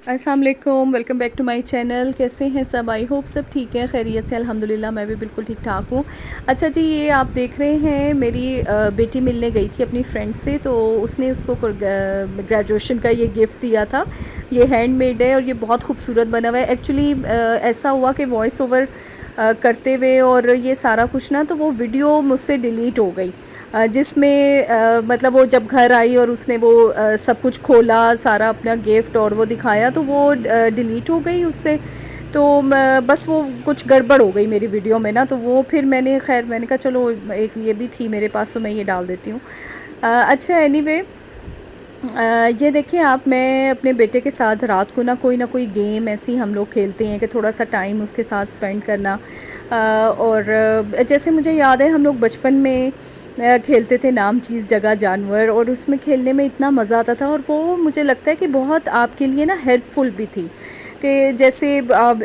السلام علیکم، welcome back to my channel. کیسے ہیں سب؟ آئی ہوپ سب ٹھیک ہے، خیریت سے الحمدللہ. میں بھی بالکل ٹھیک ٹھاک ہوں. اچھا جی، یہ آپ دیکھ رہے ہیں میری بیٹی ملنے گئی تھی اپنی فرینڈ سے، تو اس نے اس کو گریجویشن کا یہ گفٹ دیا تھا. یہ ہینڈ میڈ ہے اور یہ بہت خوبصورت بنا ہوا ہے. ایکچولی ایسا ہوا کہ وائس اوور کرتے ہوئے اور یہ سارا کچھ نا، تو وہ ویڈیو مجھ سے ڈیلیٹ ہو گئی، جس میں مطلب وہ جب گھر آئی اور اس نے وہ سب کچھ کھولا، سارا اپنا گفٹ اور وہ دکھایا، تو وہ ڈیلیٹ ہو گئی اس سے. تو بس وہ کچھ گڑبڑ ہو گئی میری ویڈیو میں نا، تو وہ پھر میں نے کہا چلو ایک یہ بھی تھی میرے پاس، تو میں یہ ڈال دیتی ہوں. اچھا اینی وے، یہ دیکھیں آپ، میں اپنے بیٹے کے ساتھ رات کو نہ کوئی گیم ایسی ہم لوگ کھیلتے ہیں کہ تھوڑا سا ٹائم اس کے ساتھ سپینڈ کرنا. اور جیسے مجھے یاد ہے ہم لوگ بچپن میں کھیلتے تھے نام چیز جگہ جانور، اور اس میں کھیلنے میں اتنا مزہ آتا تھا، اور وہ مجھے لگتا ہے کہ بہت آپ کے لیے نا ہیلپ فل بھی تھی. کہ جیسے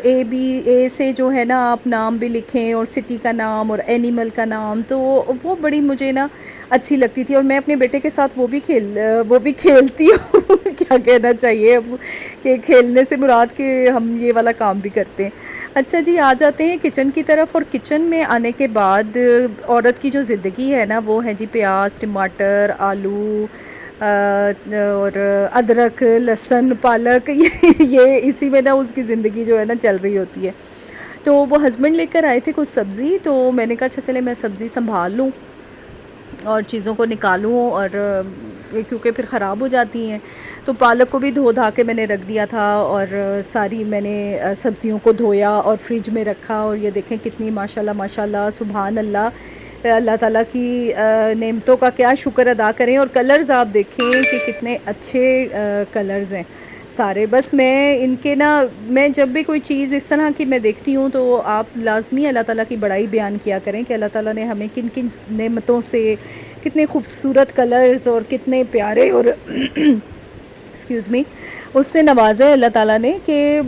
اے سے جو ہے نا آپ نام بھی لکھیں، اور سٹی کا نام اور اینیمل کا نام، تو وہ بڑی مجھے نا اچھی لگتی تھی. اور میں اپنے بیٹے کے ساتھ وہ بھی کھیلتی ہوں کیا کہنا چاہیے اب، کہ کھیلنے سے مراد کہ ہم یہ والا کام بھی کرتے ہیں. اچھا جی، آ جاتے ہیں کچن کی طرف. اور کچن میں آنے کے بعد عورت کی جو زندگی ہے نا، وہ ہے جی پیاز، ٹماٹر، آلو، اور ادرک، لہسن، پالک. یہ اسی میں نا اس کی زندگی جو ہے نا چل رہی ہوتی ہے. تو وہ ہسبینڈ لے کر آئے تھے کچھ سبزی، تو میں نے کہا اچھا چلے میں سبزی سنبھال لوں اور چیزوں کو نکالوں، اور کیونکہ پھر خراب ہو جاتی ہیں. تو پالک کو بھی دھو دھا کے میں نے رکھ دیا تھا، اور ساری میں نے سبزیوں کو دھویا اور فریج میں رکھا. اور یہ دیکھیں کتنی ماشاء اللہ سبحان اللہ، اللہ تعالیٰ کی نعمتوں کا کیا شکر ادا کریں. اور کلرز آپ دیکھیں کہ کتنے اچھے کلرز ہیں سارے. بس میں ان کے نا، میں جب بھی کوئی چیز اس طرح کی میں دیکھتی ہوں تو آپ لازمی اللہ تعالیٰ کی بڑائی بیان کیا کریں کہ اللہ تعالیٰ نے ہمیں کن کن نعمتوں سے، کتنے خوبصورت کلرز اور کتنے پیارے اور ایکسکیوز می، اس سے نوازا ہے اللہ تعالیٰ نے. کہ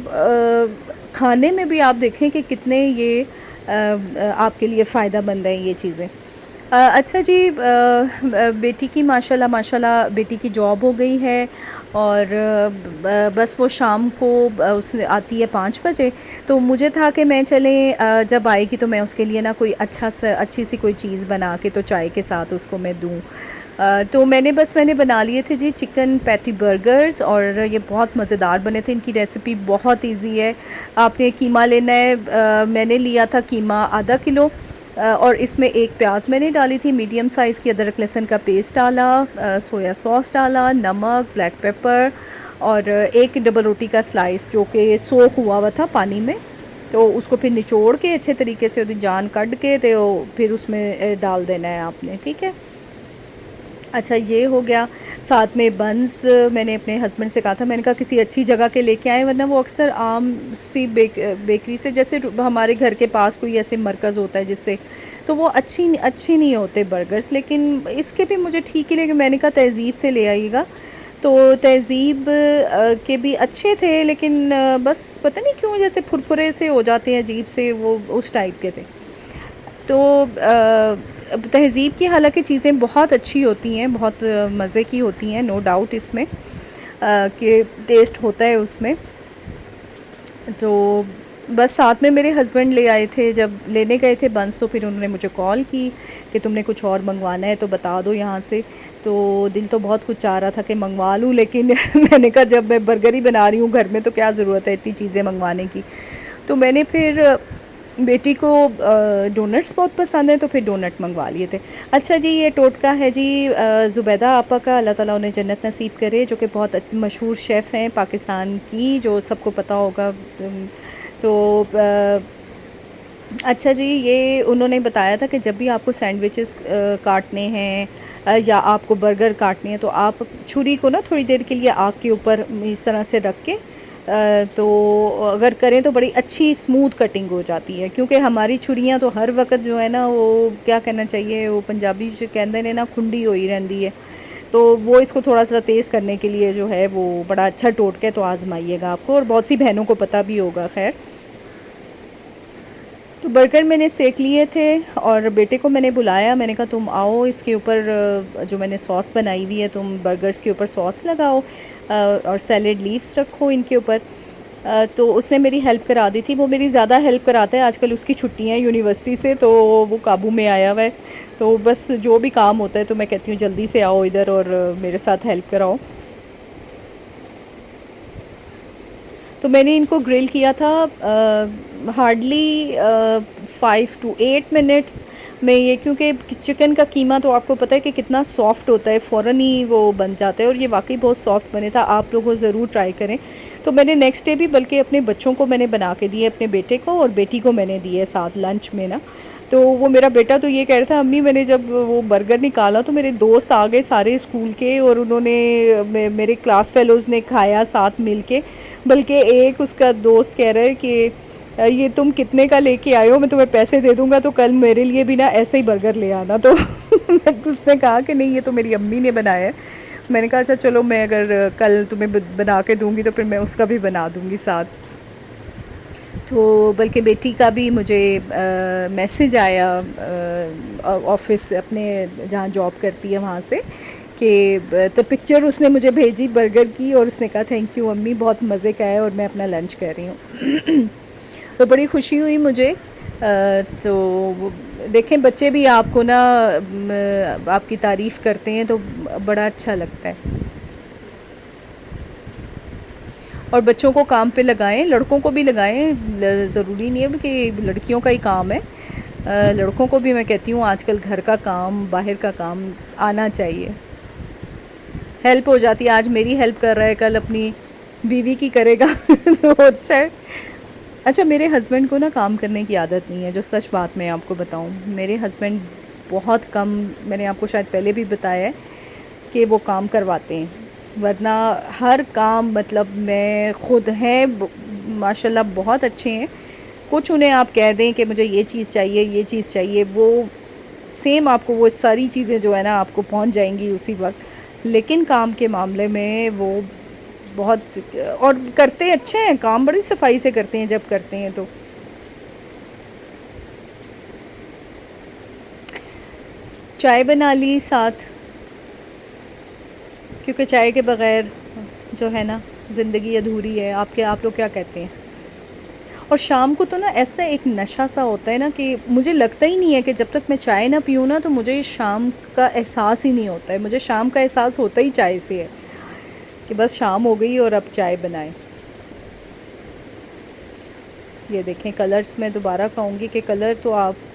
کھانے میں بھی آپ دیکھیں کہ کتنے یہ آپ کے لیے فائدہ مند ہیں یہ چیزیں. اچھا جی، بیٹی کی ماشاءاللہ بیٹی کی جاب ہو گئی ہے، اور بس وہ شام کو اس آتی ہے 5 بجے. تو مجھے تھا کہ میں چلیں جب آئے گی تو میں اس کے لیے نا کوئی اچھی سی کوئی چیز بنا کے تو چائے کے ساتھ اس کو میں دوں. تو میں نے بنا لیے تھے جی چکن پیٹی برگرز، اور یہ بہت مزیدار بنے تھے. ان کی ریسیپی بہت ایزی ہے. آپ نے قیمہ لینا ہے، میں نے لیا تھا قیمہ ½ کلو، اور اس میں ایک پیاز میں نے ڈالی تھی میڈیم سائز کی، ادرک لہسن کا پیسٹ ڈالا، سویا سوس ڈالا، نمک، بلیک پیپر، اور ایک ڈبل روٹی کا سلائس جو کہ سوک ہوا تھا پانی میں. تو اس کو پھر نچوڑ کے اچھے طریقے سے جان کڈ کے تو پھر اس میں ڈال دینا ہے آپ نے، ٹھیک ہے. اچھا یہ ہو گیا. ساتھ میں بنس میں نے اپنے ہسبینڈ سے کہا تھا، میں نے کہا کسی اچھی جگہ کے لے کے آئیں، ورنہ وہ اکثر عام سی بیکری سے، جیسے ہمارے گھر کے پاس کوئی ایسے مرکز ہوتا ہے جس سے، تو وہ اچھی نہیں ہوتے برگرز. لیکن اس کے بھی مجھے ٹھیک ہی لگے. میں نے کہا تہذیب سے لے آئیے گا. تو تہذیب کے بھی اچھے تھے، لیکن بس پتہ نہیں کیوں جیسے پھرپھرے سے ہو جاتے ہیں عجیب سے، وہ اس ٹائپ کے تھے. تو تہذیب کی حالانکہ چیزیں بہت اچھی ہوتی ہیں، بہت مزے کی ہوتی ہیں، نو ڈاؤٹ اس میں کہ ٹیسٹ ہوتا ہے اس میں. تو بس ساتھ میں میرے ہسبینڈ لے آئے تھے، جب لینے گئے تھے بنس تو پھر انہوں نے مجھے کال کی کہ تم نے کچھ اور منگوانا ہے تو بتا دو یہاں سے. تو دل تو بہت کچھ چاہ رہا تھا کہ منگوا لوں، لیکن میں نے کہا جب میں برگر ہی بنا رہی ہوں گھر میں تو کیا ضرورت ہے اتنی چیزیں منگوانے کی. تو میں نے پھر بیٹی کو ڈونٹس بہت پسند ہیں تو پھر ڈونٹ منگوا لیے تھے. اچھا جی، یہ ٹوٹکا ہے جی زبیدہ آپا کا، اللہ تعالیٰ انہیں جنت نصیب کرے، جو کہ بہت مشہور شیف ہیں پاکستان کی، جو سب کو پتہ ہوگا. تو اچھا جی، یہ انہوں نے بتایا تھا کہ جب بھی آپ کو سینڈوچز کاٹنے ہیں یا آپ کو برگر کاٹنے ہیں تو آپ چھری کو نا تھوڑی دیر کے لیے آگ کے اوپر اس طرح سے رکھ کے تو اگر کریں تو بڑی اچھی اسموتھ کٹنگ ہو جاتی ہے. کیونکہ ہماری چھریاں تو ہر وقت جو ہے نا، وہ کیا کہنا چاہیے، وہ پنجابی سے کہتے ہیں نا، کھنڈی ہوئی رہتی ہے. تو وہ اس کو تھوڑا سا تیز کرنے کے لیے جو ہے وہ بڑا اچھا ٹوٹکا ہے، تو آزمائیے گا آپ کو، اور بہت سی بہنوں کو پتہ بھی ہوگا. خیر تو برگر میں نے سیک لیے تھے اور بیٹے کو میں نے بلایا، میں نے کہا تم آؤ اس کے اوپر جو میں نے سوس بنائی ہوئی ہے تم برگرز کے اوپر سوس لگاؤ اور سیلیڈ لیوس رکھو ان کے اوپر۔ تو اس نے میری ہیلپ کرا دی تھی، وہ میری زیادہ ہیلپ کراتا ہے، آج کل اس کی چھٹیاں ہیں یونیورسٹی سے تو وہ قابو میں آیا ہوا ہے، تو بس جو بھی کام ہوتا ہے تو میں کہتی ہوں جلدی سے آؤ ادھر اور میرے ساتھ ہیلپ کراؤ۔ تو میں نے ان کو گرل کیا تھا ہارڈلی 5 to 8 منٹس میں یہ، کیونکہ چکن کا قیمہ تو آپ کو پتہ ہے کہ کتنا سافٹ ہوتا ہے، فوراً ہی وہ بن جاتا ہے، اور یہ واقعی بہت سافٹ بنے تھا، آپ لوگوں ضرور ٹرائی کریں۔ تو میں نے نیکسٹ ڈے بھی بلکہ اپنے بچوں کو میں نے بنا کے دیے، اپنے بیٹے کو اور بیٹی کو میں نے دیے ساتھ لنچ میں نا۔ تو وہ میرا بیٹا تو یہ کہہ رہا تھا امی میں نے جب وہ برگر نکالا تو میرے دوست آ گئے سارے اسکول کے، اور انہوں نے میرے کلاس فیلوز نے کھایا ساتھ مل کے، بلکہ ایک اس کا دوست کہہ رہا ہے کہ یہ تم کتنے کا لے کے آئے ہو، میں تمہیں پیسے دے دوں گا تو کل میرے لیے بھی نا ایسے ہی برگر لے آنا۔ تو اس نے کہا کہ نہیں یہ تو میری امی نے بنایا ہے۔ میں نے کہا اچھا چلو میں اگر کل تمہیں بنا کے دوں گی تو پھر میں اس کا بھی بنا دوں گی ساتھ۔ تو بلکہ بیٹی کا بھی مجھے میسج آیا آفس اپنے جہاں جاب کرتی ہے وہاں سے، کہ تو پکچر اس نے مجھے بھیجی برگر کی، اور اس نے کہا تھینک یو امی بہت مزے کا ہے اور میں اپنا لنچ کر رہی ہوں۔ تو بڑی خوشی ہوئی مجھے۔ تو دیکھیں بچے بھی آپ کو نا آپ کی تعریف کرتے ہیں تو بڑا اچھا لگتا ہے، اور بچوں کو کام پہ لگائیں، لڑکوں کو بھی لگائیں، ضروری نہیں ہے کہ لڑکیوں کا ہی کام ہے، لڑکوں کو بھی میں کہتی ہوں آج کل گھر کا کام باہر کا کام آنا چاہیے، ہیلپ ہو جاتی ہے، آج میری ہیلپ کر رہا ہے کل اپنی بیوی کی کرے گا تو اچھا ہے۔ اچھا میرے ہسبینڈ کو نا کام کرنے کی عادت نہیں ہے، جو سچ بات میں آپ کو بتاؤں، میرے ہسبینڈ بہت کم، میں نے آپ کو شاید پہلے بھی بتایا ہے کہ وہ کام کرواتے ہیں، ورنہ ہر کام مطلب میں خود ہیں ماشاءاللہ بہت اچھے ہیں، کچھ انہیں آپ کہہ دیں کہ مجھے یہ چیز چاہیے یہ چیز چاہیے، وہ سیم آپ کو وہ ساری چیزیں جو ہے نا آپ کو پہنچ جائیں گی اسی وقت، لیکن کام کے معاملے میں وہ بہت، اور کرتے اچھے ہیں کام، بڑی صفائی سے کرتے ہیں جب کرتے ہیں تو۔ چائے بنا لی ساتھ، کیونکہ چائے کے بغیر جو ہے نا زندگی ادھوری ہے، آپ لوگ کیا کہتے ہیں؟ اور شام کو تو نا ایسا ایک نشہ سا ہوتا ہے نا کہ مجھے لگتا ہی نہیں ہے کہ جب تک میں چائے نہ پیوں نا تو مجھے شام کا احساس ہی نہیں ہوتا ہے، مجھے شام کا احساس ہوتا ہی چائے سے ہے، کہ بس شام ہو گئی اور اب چائے بنائیں۔ یہ دیکھیں کلرز میں دوبارہ کہوں گی کہ کلر تو آپ،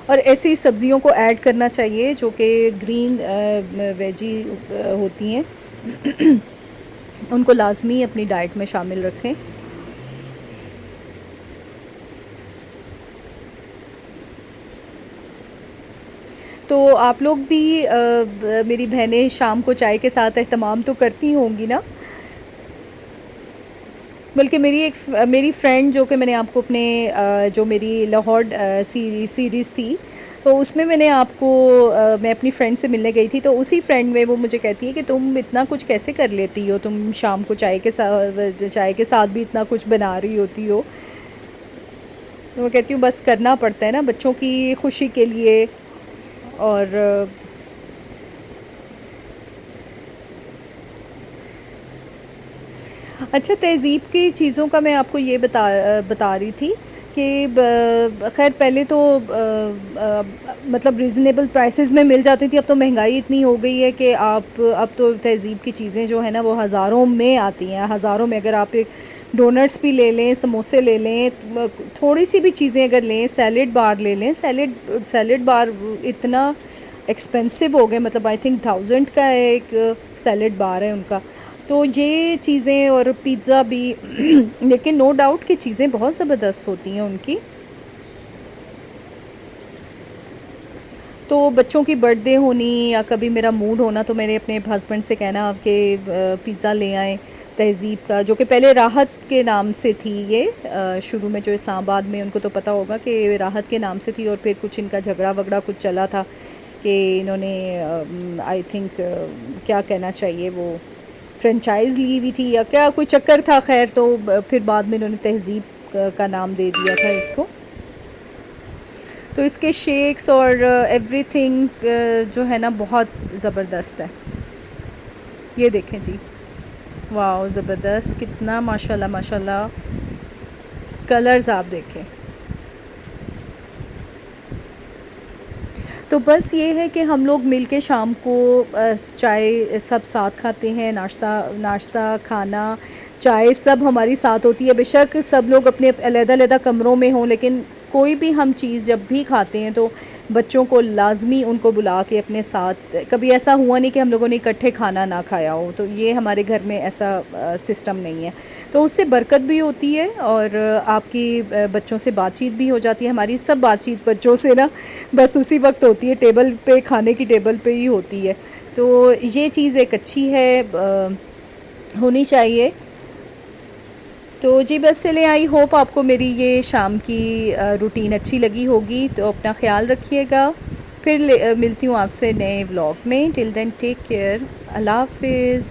اور ایسی سبزیوں کو ایڈ کرنا چاہیے جو کہ گرین ویجی ہوتی ہیں، ان کو لازمی اپنی ڈائٹ میں شامل رکھیں۔ تو آپ لوگ بھی میری بہنیں شام کو چائے کے ساتھ اہتمام تو کرتی ہوں گی نا؟ بلکہ میری فرینڈ جو کہ میں نے آپ کو اپنے جو میری لاہور سیریز تھی تو اس میں نے آپ کو میں اپنی فرینڈ سے ملنے گئی تھی، تو اسی فرینڈ میں وہ مجھے کہتی ہے کہ تم اتنا کچھ کیسے کر لیتی ہو، تم شام کو چائے کے ساتھ بھی اتنا کچھ بنا رہی ہوتی ہو۔ تو میں کہتی ہوں بس کرنا پڑتا ہے نا بچوں کی خوشی کے لیے، اور اچھا تہذیب کی چیزوں کا میں آپ کو یہ بتا رہی تھی کہ خیر پہلے تو مطلب ریزنیبل پرائسز میں مل جاتی تھی، اب تو مہنگائی اتنی ہو گئی ہے کہ اب تو تہذیب کی چیزیں جو ہیں نا وہ ہزاروں میں آتی ہیں، ہزاروں میں، اگر آپ ایک ڈونٹس بھی لے لیں، سموسے لے لیں، تھوڑی سی بھی چیزیں اگر لیں، سیلیڈ بار لے لیں، سیلیڈ بار اتنا ایکسپینسو ہو گئے، مطلب آئی تھنک 1000 کا ایک سیلیڈ بار ہے ان کا، تو یہ چیزیں، اور پیزا بھی لیکن نو ڈاؤٹ کہ چیزیں بہت زبردست ہوتی ہیں ان کی۔ تو بچوں کی برتھ ڈے ہونی یا کبھی میرا موڈ ہونا تو میں نے اپنے ہسبینڈ سے کہنا کہ پیزا لے آئیں تہذیب کا، جو کہ پہلے راحت کے نام سے تھی، یہ شروع میں جو اسلام آباد میں، ان کو تو پتہ ہوگا کہ راحت کے نام سے تھی، اور پھر کچھ ان کا جھگڑا وگڑا کچھ چلا تھا کہ انہوں نے آئی تھنک کیا کہنا چاہیے، وہ فرینچائز لی ہوئی تھی یا کیا کوئی چکر تھا، خیر تو پھر بعد میں انہوں نے تہذیب کا نام دے دیا تھا اس کو۔ تو اس کے شیکس اور ایوری تھنگ جو ہے نا بہت زبردست ہے. یہ دیکھیں جی، واو زبردست، کتنا ماشاءاللہ ماشاءاللہ کلرز آپ دیکھیں. تو بس یہ ہے کہ ہم لوگ مل کے شام کو چائے سب ساتھ کھاتے ہیں، ناشتہ کھانا چائے سب ہماری ساتھ ہوتی ہے. بے شک سب لوگ اپنے علیحدہ علیحدہ کمروں میں ہوں، لیکن کوئی بھی ہم چیز جب بھی کھاتے ہیں تو بچوں کو لازمی ان کو بلا کے اپنے ساتھ. کبھی ایسا ہوا نہیں کہ ہم لوگوں نے اکٹھے کھانا نہ کھایا ہو، تو یہ ہمارے گھر میں ایسا سسٹم نہیں ہے. تو اس سے برکت بھی ہوتی ہے اور آپ کی بچوں سے بات چیت بھی ہو جاتی ہے. ہماری سب بات چیت بچوں سے نا بس اسی وقت ہوتی ہے، ٹیبل پہ کھانے کی ٹیبل پہ ہی ہوتی ہے. تو یہ چیز ایک اچھی ہے، ہونی چاہیے. تو جی بس چلے، آئی ہوپ آپ کو میری یہ شام کی روٹین اچھی لگی ہوگی. تو اپنا خیال رکھیے گا، پھر ملتی ہوں آپ سے نئے ولاگ میں. ٹل دین ٹیک کیئر، اللہ حافظ.